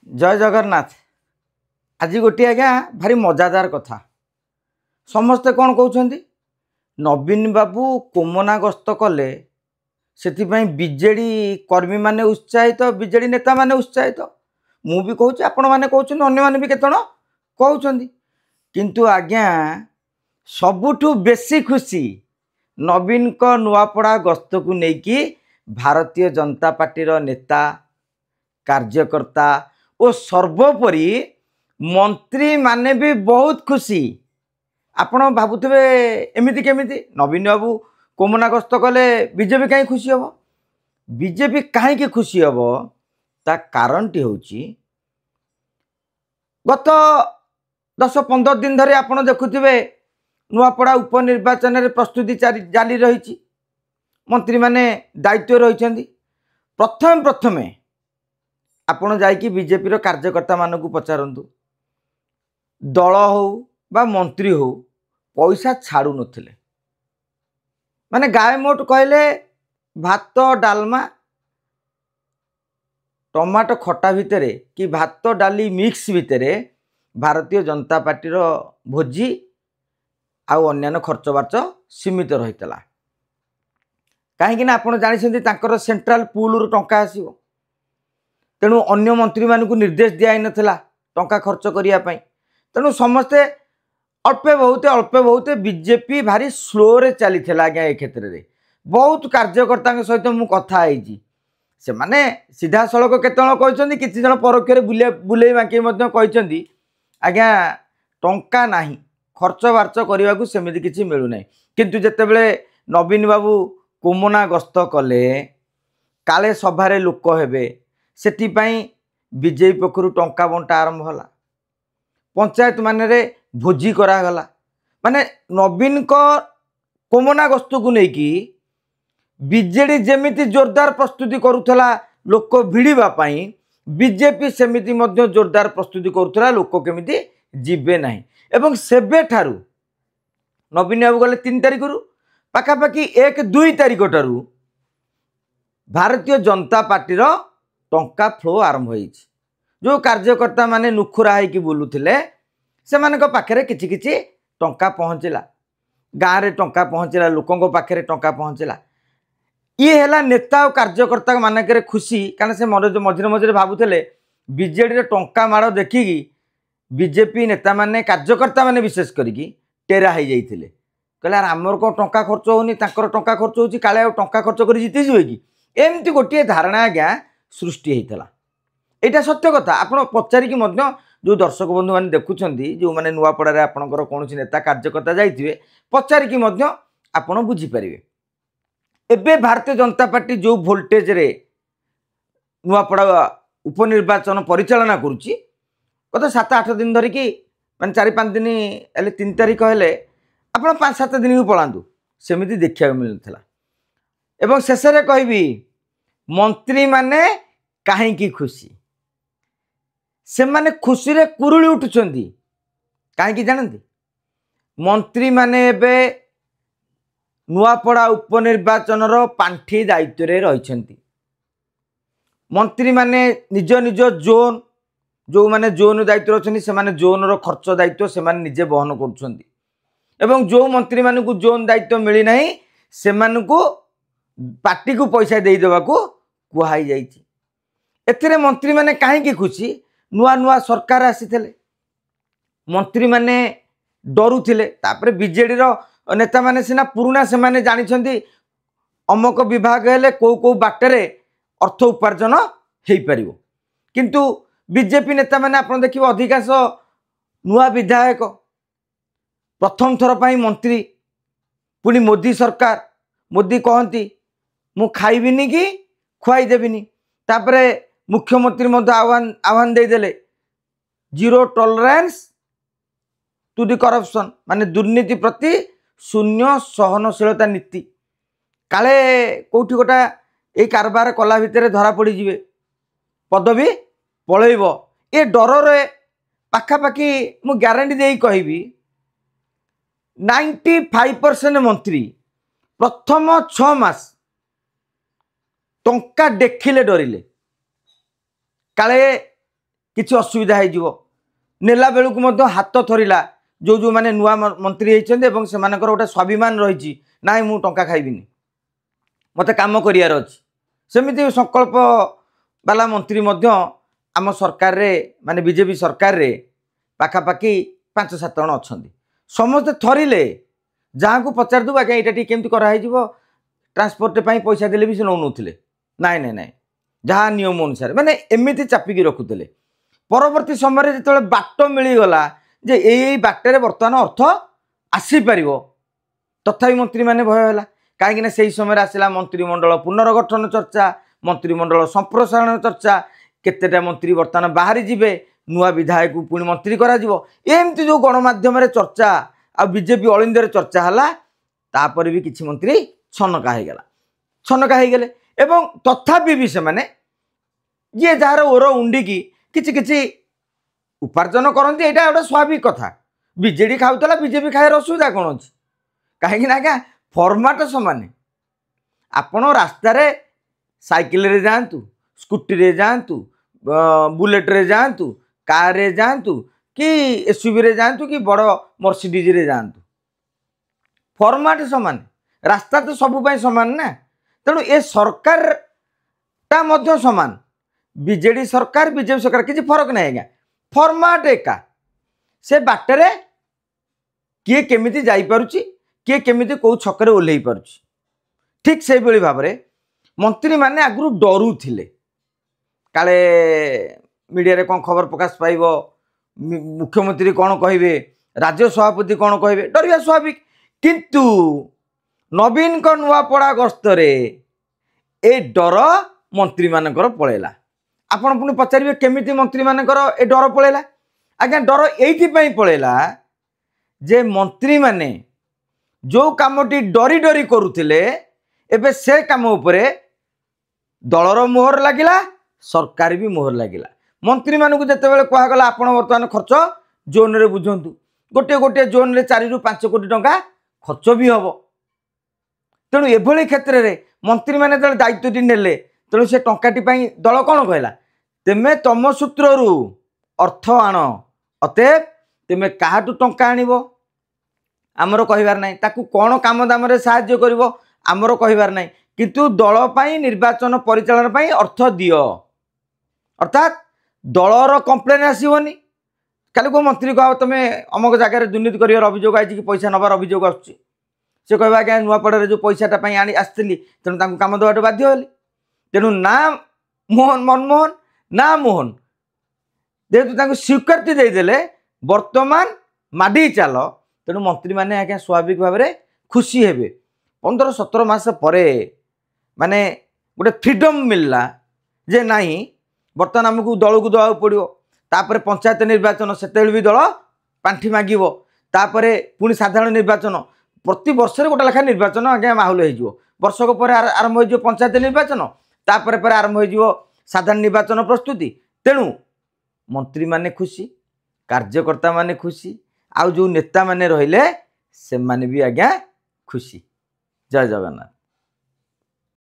जय जगन्नाथ। आज गोटे आज्ञा भारी मजादार कथा समस्ते कौन कहते नवीन बाबू कोमना गस्त कले से बीजेडी कर्मी माने उत्साहित बीजेडी नेता माने उत्साहित मु भी कहूँ आपण मैंने कहते अन्य मैंने भी केतन कहते किंतु आज्ञा सबुठु बेसी खुशी नवीन को नुआपड़ा गस्त को लेकिन भारतीय जनता पार्टी नेता कार्यकर्ता और सर्वोपरि मंत्री माने भी बहुत खुशी। आपण भावुवे एमती केमिति नवीन बाबू कोमना गस्त कले बीजेपी कहीं खुशी हम बीजेपी कहीं खुशी हम ता कारण टी होची गत 10-15 दिन धरे आपण देखुथिबे नुआपड़ा उपनिर्वाचन रे प्रस्तुति जारी रही मंत्री माने दायित्व रही प्रथमे आपण जाइकी बीजेपी कार्यकर्ता मानक पचारतु दल हो बा मंत्री हो पैसा छाड़ू नथिले माने गाय मोट कहले भात डालमा टमाटो खटा भितरे कि भात डाली मिक्स भितरे भारतीय जनता पार्टी भोजी आउ अन्य खर्च बार्च सीमित रही कहीं आप जानते सेंट्रल पूल टंका आसो तेणु अन्य मंत्री मानक निर्देश दिया नाला टंका खर्च करने तेणु समस्ते अल्पे बहुत बीजेपी भारी स्लो रे चली आज्ञा ए क्षेत्र में बहुत कार्यकर्ता सहित मु कथा से माने सीधा सड़क केतन कहते किसी जन परोक्ष बुले बाकी आज्ञा टंका नाही खर्च बार्च करने को सेमती किसी मिलूना किंतु जितेबले नवीन बाबू कोमना गस्त कले काले सभारे लोक हेबे सेटिपाई बीजेपी पक्षर टंका बंटा आरंभ होला पंचायत माने भोजी करागला माने नवीन को कोमना गस्त को लेकिन बीजेडी जेमिति जोरदार प्रस्तुति करुथला लोक भिड़िबा पाई बीजेपी सेमिति मध्य जोरदार प्रस्तुति करुथला लोक केमिति जिबे नाही एवं सेबे ठारू नवीन बाबू गले 3 तारिख रु पाखापाखि 1-2 तारिख ठारू भारतीय जनता पार्टी टंका फ्लो आरंभ होइछि जो कार्यकर्ता माने नुखुरा है बुलुथिले से मानक पाखरे किछि किछि टंका पहुँचला गाँव रे टंका पहुँचला लोकों पाखरे टंका पहुँचला ये है नेता और कार्यकर्ता मानक खुशी कारण से मझे मझे भावुले बीजेडी टंका माड़ देखिकी बीजेपी नेता माने कार्यकर्ता माने विशेष करिकी टेरा हो जाइए कहले आमर कौन टंका खर्च होनी टंका खर्च होची काले टंका खर्च कर जीती जी कि एमती गोटे धारणा आज्ञा सृष्टि होता यहाँ सत्य कथा आपड़ पचारिकी जो दर्शक बंधु मैंने देखुं जो मैंने नुआपड़ा आपंकर कौन नेता कार्यकर्ता जाइए पचारिकी आपड़ बुझीपारे एवं भारतीय जनता पार्टी जो वोल्टेज रे नुआपड़ा उपनिर्वाचन परिचालना करुच्ची गत 7-8 दिन धरिकी मैं 4-5 दिन 3 तारिख हेले आप 5-7 दिन को पलांतु सेमिति देखा मिलता एवं शेष में कहबी मंत्री माने कहीं खुशी से माने खुशी रे कुरुली उठुचंदी कहीं जानते मंत्री माने एबे नुआपड़ा उपनिर्वाचन पांठी दायित्व रे रहिछंती मंत्री माने निज निज जोन जो माने जोन दायित्व रहिछंती से माने जोन रो खर्च दायित्व से माने निजे बहन करुछंती एवं जो मंत्री माने को जोन दायित्व मिली नहीं से माने को पार्टी को पैसा दे देवा को कुहाई जाइछि एथिरे मंत्री माने कहीं खुशी नुआ नुआ सरकार आसीथिले मंत्री माने डरुथिले तापरे बीजेडी रो नेता माने सिना पुराना से माने जानिछंती अमक विभाग हेले को बाटरे अर्थ उपार्जन हेई परिवो किंतु बीजेपी नेता माने आपण देखिबो अधिकांश नुआ विधायक प्रथम थर पाई मंत्री पुणी मोदी सरकार मोदी कहती मु खाइबिनी कि खुआई देबिनी तापरे मुख्यमंत्री मध्य आह्वान देदेले zero tolerance to the corruption माने दुर्नीति प्रति शून्य सहनशीलता नीति काले कौटी गोटा ये कारबार कला भितर धरा पड़ जाए पदवी पलैब ये डर रे पाखापाखि मु ग्यारंटी दे कहबी 95% मंत्री प्रथम 6 मास टंका देखिले डरिले काले किछि असुविधा हो नेला बेलू हाथ थरिला जो जो माने नुआ मंत्री होती से गोटे स्वाभिमान रही ना मु टंका खाइबिनी मत काम करियार अछि सेमिति संकल्प वाला मंत्री आम सरकार रे माने बीजेपी सरकार रे पाखापाखि 5-7 जन अच्छा समस्ते थरिले जहाँ को पचार दू आज्ञा यहाँ केमती कराई ट्रांसपोर्ट पैसा देले भी से नौ नुले नाई नाई नाई जहाँ नियम अनुसार माने एमती चापिकी रखुले परवर्ती समय जो बाट मिलगला जे यही बाटे बर्तमान अर्थ आसीपर तथापि मंत्री मैंने भय है कहीं से समय आसला मंत्रिमंडल पुनर्गठन चर्चा मंत्रिमंडल संप्रसारण चर्चा केतेटा मंत्री बर्तमान बाहरी जीवे नुआ विधायक पुणी मंत्री करमती जो गणमाध्यम चर्चा आ बीजेपी अलिंदर चर्चा है तापर भी किसी मंत्री छनका हो गले एवं तथापि भी से माने ये जार ओर उंडिकी किछि किछि उपार्जन करती यहाँ गोटे स्वाभाविक कथा बीजेडी खाऊला बीजेपी खाइबार असुविधा कौन अच्छी कहीं आज्ञा फर्माट सामान आपण रास्तार साइकिल रे जातु स्कूटी रे जातु बुलेट रे जातु कार रे जातु कि एसयूवी रे जातु कि बड़ मर्सिडीज रे जातु फर्माट सामान रास्ता तो सबु सामान ना तेणु ए सरकार टा मध्य सामान बीजेडी सरकार बीजेपी सरकार किसी फरक नहीं आज्ञा फर्माट एका से बाटरे किए केमिति जाई पारुची किए केमिति को छकरे ओल्लई पारुची ठीक से भाव में मंत्री माने आगु डरुथिले काले मीडिया रे कौन खबर प्रकाश पाइब मुख्यमंत्री कौन कहे राज्य सभापति कौन कहे डरिया स्वाभाविक किंतु नवीन को नुआपड़ा गस्तर ए डर मंत्री मानकर पलैला आपण पुणी पचारे केमिति मंत्री मानकर ए डर पलैला आज्ञा डर एइथि पलैला जे मंत्री माने जो कामटी डरी डरी करुथिले एबे से काम उपरे दलर मोहर लगिला सरकार भी मोहर लगिला मंत्री मानक जितेबाला कहगला आपण बर्तमान खर्च जोन रे बुझंतु गोटे गोटे जोन रे 4 ରୁ 5 कोटी टंका खर्च भी हम तेणु एभली क्षेत्र में मंत्री मैंने जो दायित्व नेले तेणु से टंकाटी दल कौन कहला तेमे तम सूत्र अर्थ आण अतएव तेमे काहाटू टंका आनिबो आमर कहबार नहीं ताकू कौन काम दाम साहाय्य करिवो आमर कहबार नहीं किंतु दल पाई निर्वाचन परिचालन पाई अर्थ दियो अर्थात दलर कंप्लेन आसबनी काली को मंत्री कह तुम अमुक जगह दुर्नीति कर अभियोग आई पैसा नबार अभियोग आसुची से कह आज्ञा नुआपड़े जो पैसाटा आनी आसती तेणु कम देवाटे बाध्य हेली तेणु ना मोहन मनमोहन ना मोहन जेहेतु स्वीकृति देदेले वर्तमान माडी चाल तेणु मंत्री मैंने आज्ञा स्वाभाविक भाव में खुशी हेबे 15-17 मास परे माने गोटे फ्रीडम मिलला जे नहीं बर्तमान आमको दल को दवा पड़ो तापर पंचायत निर्वाचन से भी दल पांठि मागिब तापर पुणी साधारण निर्वाचन प्रति वर्ष गोटे लेखा निर्वाचन आज्ञा माहौल हो वर्षक पर आरंभ हो पंचायत निर्वाचन तापर आरंभ हो साधारण निर्वाचन प्रस्तुति तेणु मंत्री माने खुशी कार्यकर्ता माने खुशी आउ जो नेता माने रहिले से माने भी आज्ञा खुशी। जय जगन्नाथ।